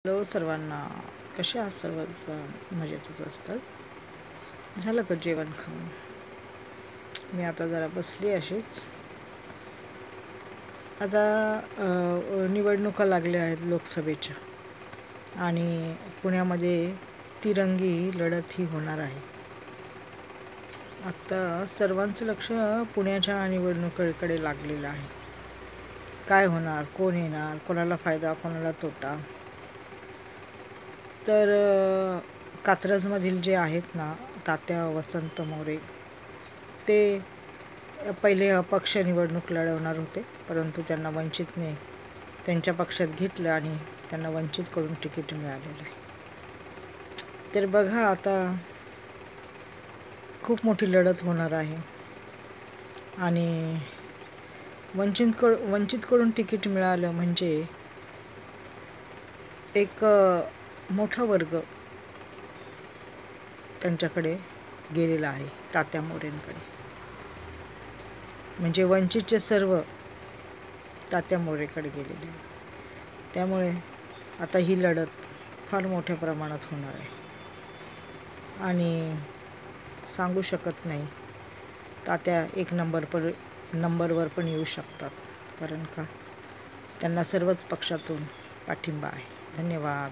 Hello सर्वांना, कसे आहात? सर्वजण मजेतच असतात. झालं का जेवण खाऊन? मी आता जरा बसली अशीच. आता निवडणुका लागल्या आहेत लोकसभेच्या आणि पुण्यामध्ये तिरंगी लढत ही होणार आहे. आता सर्वांचं लक्ष पुण्याच्या निवडणुकीकडे लागलेलं आहे. काय होणार, कोण येणार, कोणाला फायदा, कोणाला तोटा. तर कात्रजमधील जे आहेत ना तात्या वसंत मोरे, ते पहिले अपक्ष निवडणूक लढवणार होते, परंतु त्यांना वंचितने त्यांच्या पक्षात घेतलं आणि त्यांना वंचितकडून तिकीट मिळालेलं आहे. तर बघा, आता खूप मोठी लढत होणार आहे आणि वंचितकडून तिकीट मिळालं म्हणजे एक मोठा वर्ग त्यांच्याकडे गेलेला आहे, तात्या मोरेंकडे. म्हणजे वंचितचे सर्व तात्या मोरेकडे गेलेले आहे. त्यामुळे आता ही लढत फार मोठ्या प्रमाणात होणार आहे आणि सांगू शकत नाही, तात्या एक नंबरवर पण येऊ शकतात, कारण का त्यांना सर्वच पक्षातून पाठिंबा आहे. धन्यवाद.